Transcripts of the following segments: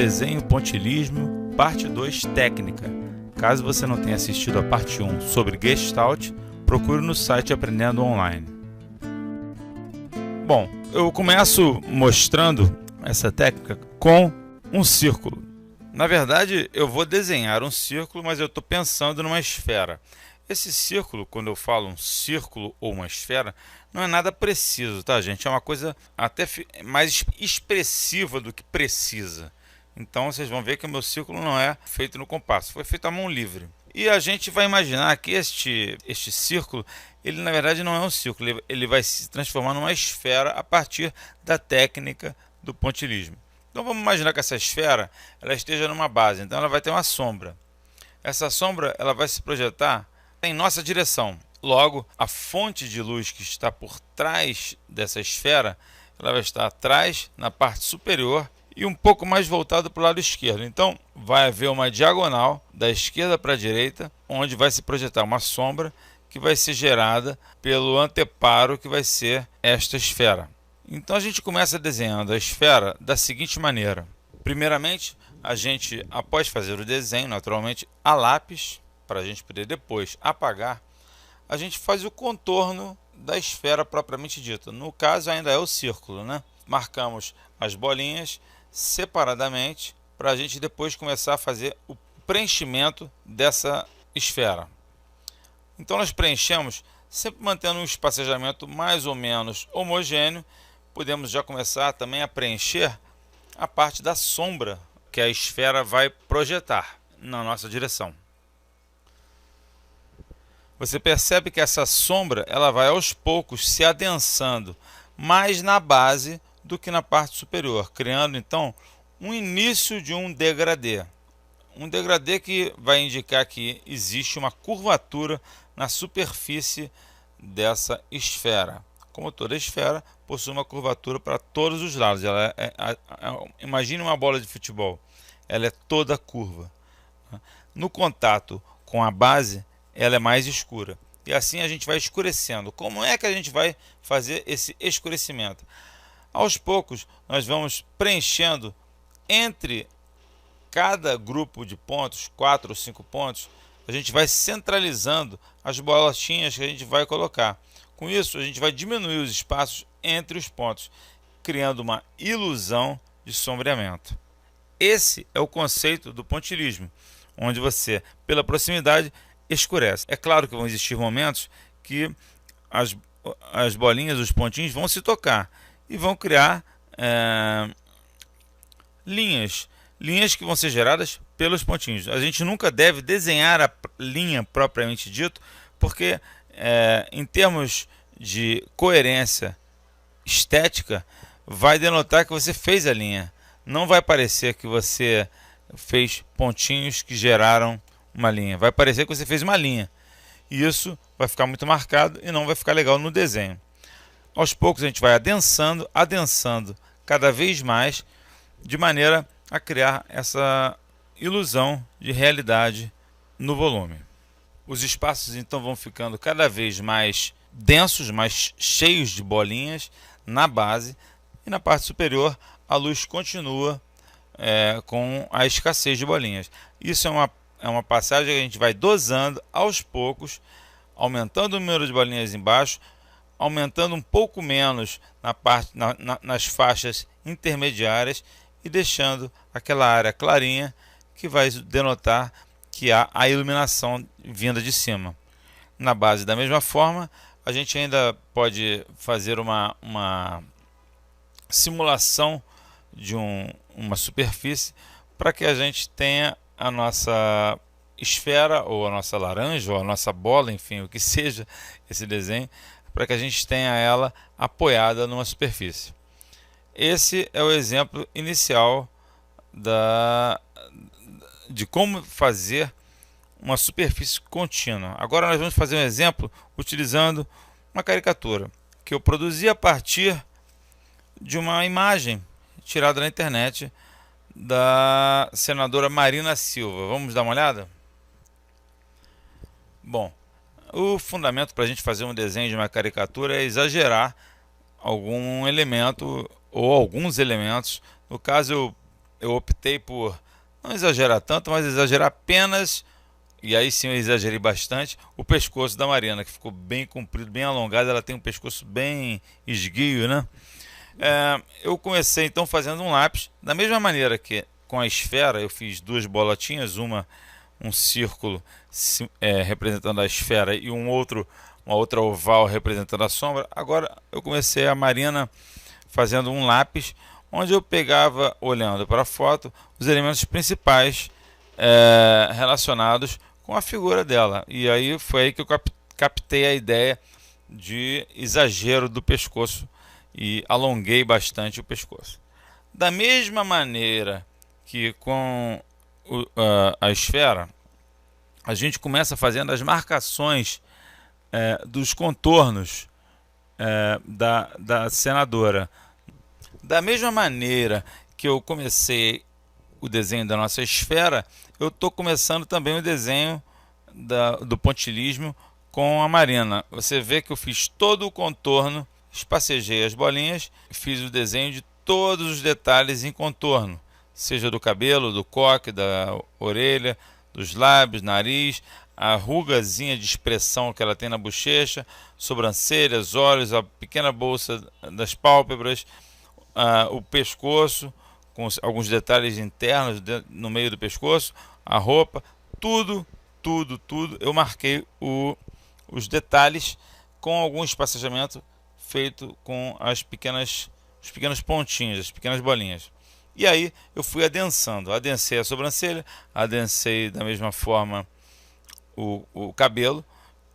Desenho Pontilhismo, parte 2, técnica. Caso você não tenha assistido a parte 1 sobre Gestalt, procure no site Aprendendo Online. Bom, eu começo mostrando essa técnica com um círculo. Na verdade, eu vou desenhar um círculo, mas eu estou pensando numa esfera. Esse círculo, quando eu falo um círculo ou uma esfera, não é nada preciso, tá, gente? É uma coisa até mais expressiva do que precisa. Então, vocês vão ver que o meu círculo não é feito no compasso, foi feito à mão livre. E a gente vai imaginar que este círculo, ele na verdade não é um círculo, ele vai se transformar numa esfera a partir da técnica do pontilhismo. Então, vamos imaginar que essa esfera ela esteja numa base, então ela vai ter uma sombra. Essa sombra ela vai se projetar em nossa direção. Logo, a fonte de luz que está por trás dessa esfera, ela vai estar atrás, na parte superior, e um pouco mais voltado para o lado esquerdo. Então, vai haver uma diagonal da esquerda para a direita, onde vai se projetar uma sombra que vai ser gerada pelo anteparo que vai ser esta esfera. Então, a gente começa desenhando a esfera da seguinte maneira. Primeiramente, a gente, após fazer o desenho, naturalmente, a lápis, para a gente poder depois apagar, a gente faz o contorno da esfera propriamente dita. No caso, ainda é o círculo, né? Marcamos as bolinhas separadamente para a gente depois começar a fazer o preenchimento dessa esfera. Então, nós preenchemos sempre mantendo um espacejamento mais ou menos homogêneo. Podemos já começar também a preencher a parte da sombra que a esfera vai projetar na nossa direção. Você percebe que essa sombra ela vai aos poucos se adensando mais na base do que na parte superior, criando então um início de um degradê. Um degradê que vai indicar que existe uma curvatura na superfície dessa esfera. Como toda esfera, possui uma curvatura para todos os lados. Imagine uma bola de futebol, ela é toda curva. No contato com a base, ela é mais escura. E assim a gente vai escurecendo. Como é que a gente vai fazer esse escurecimento? Aos poucos, nós vamos preenchendo entre cada grupo de pontos, 4 ou 5 pontos, a gente vai centralizando as bolotinhas que a gente vai colocar. Com isso, a gente vai diminuir os espaços entre os pontos, criando uma ilusão de sombreamento. Esse é o conceito do pontilhismo, onde você, pela proximidade, escurece. É claro que vão existir momentos que as bolinhas, os pontinhos vão se tocar e vão criar linhas que vão ser geradas pelos pontinhos. A gente nunca deve desenhar a linha propriamente dito, porque em termos de coerência estética, vai denotar que você fez a linha. Não vai parecer que você fez pontinhos que geraram uma linha. Vai parecer que você fez uma linha. E isso vai ficar muito marcado e não vai ficar legal no desenho. Aos poucos a gente vai adensando cada vez mais, de maneira a criar essa ilusão de realidade no volume. Os espaços então vão ficando cada vez mais densos, mais cheios de bolinhas na base, e na parte superior a luz continua com a escassez de bolinhas. Isso é uma passagem que a gente vai dosando aos poucos, aumentando o número de bolinhas embaixo, aumentando um pouco menos nas faixas intermediárias e deixando aquela área clarinha que vai denotar que há a iluminação vinda de cima. Na base, da mesma forma, a gente ainda pode fazer uma simulação de uma superfície para que a gente tenha a nossa esfera, ou a nossa laranja, ou a nossa bola, enfim, o que seja esse desenho, para que a gente tenha ela apoiada numa superfície. Esse é o exemplo inicial de como fazer uma superfície contínua. Agora nós vamos fazer um exemplo utilizando uma caricatura que eu produzi a partir de uma imagem tirada na internet da senadora Marina Silva. Vamos dar uma olhada? Bom, o fundamento para a gente fazer um desenho de uma caricatura é exagerar algum elemento ou alguns elementos. No caso, eu optei por não exagerar tanto, mas exagerar apenas, e aí sim eu exagerei bastante, o pescoço da Marina, que ficou bem comprido, bem alongado. Ela tem um pescoço bem esguio, né? Eu comecei então fazendo um lápis, da mesma maneira que com a esfera eu fiz duas bolotinhas, um círculo representando a esfera e uma outra oval representando a sombra. Agora eu comecei a Marina fazendo um lápis, onde eu pegava, olhando para a foto, os elementos principais relacionados com a figura dela. E aí foi aí que eu captei a ideia de exagero do pescoço e alonguei bastante o pescoço. Da mesma maneira que com a esfera, a gente começa fazendo as marcações dos contornos da senadora. Da mesma maneira que eu comecei o desenho da nossa esfera, eu estou começando também o desenho do pontilhismo com a Marina. Você vê que eu fiz todo o contorno, espacejei as bolinhas, fiz o desenho de todos os detalhes em contorno, seja do cabelo, do coque, da orelha, dos lábios, nariz, a rugazinha de expressão que ela tem na bochecha, sobrancelhas, olhos, a pequena bolsa das pálpebras, o pescoço, com alguns detalhes internos no meio do pescoço, a roupa, tudo eu marquei os detalhes com algum espacejamento feito com os pequenos pontinhos, as pequenas bolinhas. E aí eu fui adensando, adensei a sobrancelha, adensei da mesma forma o cabelo,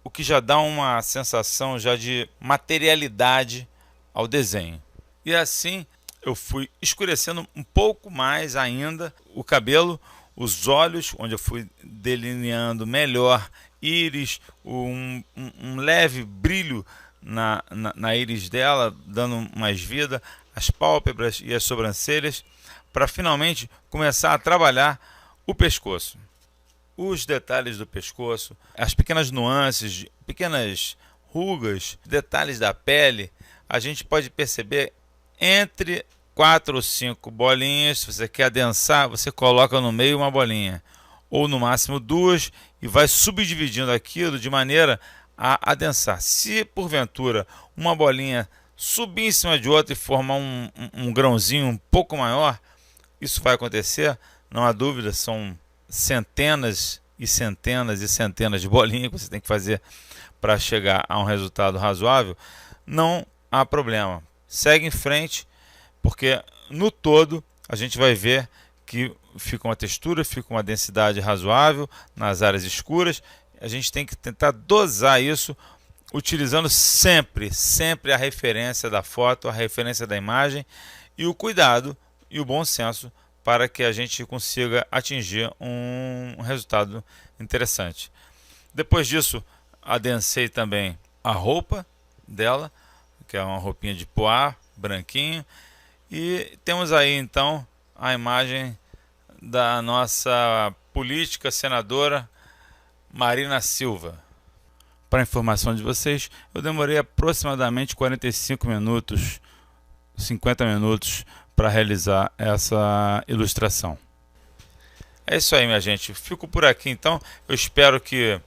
o que já dá uma sensação já de materialidade ao desenho. E assim eu fui escurecendo um pouco mais ainda o cabelo, os olhos, onde eu fui delineando melhor íris, um leve brilho na íris dela, dando mais vida, as pálpebras e as sobrancelhas, para finalmente começar a trabalhar o pescoço. Os detalhes do pescoço, as pequenas nuances, pequenas rugas, detalhes da pele, a gente pode perceber entre 4 ou 5 bolinhas. Se você quer adensar, você coloca no meio uma bolinha, ou no máximo 2, e vai subdividindo aquilo de maneira a adensar. Se porventura uma bolinha subir em cima de outra e formar um grãozinho um pouco maior, isso vai acontecer, não há dúvida. São centenas e centenas e centenas de bolinhas que você tem que fazer para chegar a um resultado razoável. Não há problema, segue em frente, porque no todo a gente vai ver que fica uma textura, fica uma densidade razoável nas áreas escuras. A gente tem que tentar dosar isso, utilizando sempre a referência da foto, a referência da imagem, e o cuidado e o bom senso para que a gente consiga atingir um resultado interessante. Depois disso, adensei também a roupa dela, que é uma roupinha de poá, branquinho, e temos aí então a imagem da nossa política senadora Marina Silva. Para informação de vocês, eu demorei aproximadamente 45 minutos, 50 minutos para realizar essa ilustração. É isso aí, minha gente. Fico por aqui então. Eu espero que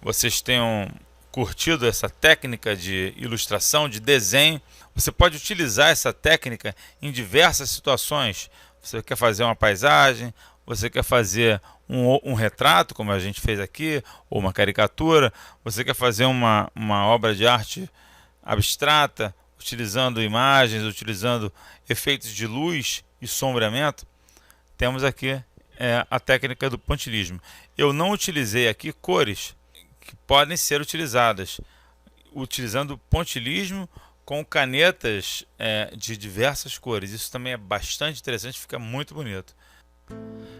vocês tenham curtido essa técnica de ilustração, de desenho. Você pode utilizar essa técnica em diversas situações. Você quer fazer uma paisagem, você quer fazer um retrato, como a gente fez aqui, ou uma caricatura, você quer fazer uma obra de arte abstrata, utilizando imagens, utilizando efeitos de luz e sombreamento. Temos aqui a técnica do pontilhismo. Eu não utilizei aqui cores que podem ser utilizadas, utilizando pontilhismo com canetas de diversas cores. Isso também é bastante interessante, fica muito bonito.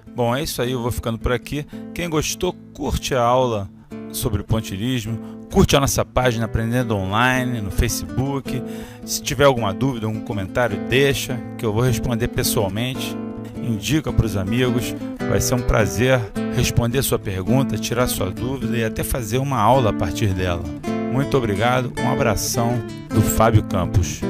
Bom, é isso aí, eu vou ficando por aqui. Quem gostou, curte a aula sobre pontilhismo, curte a nossa página Aprendendo Online no Facebook. Se tiver alguma dúvida, algum comentário, deixa, que eu vou responder pessoalmente. Indica para os amigos, vai ser um prazer responder sua pergunta, tirar sua dúvida e até fazer uma aula a partir dela. Muito obrigado, um abração do Fábio Campos.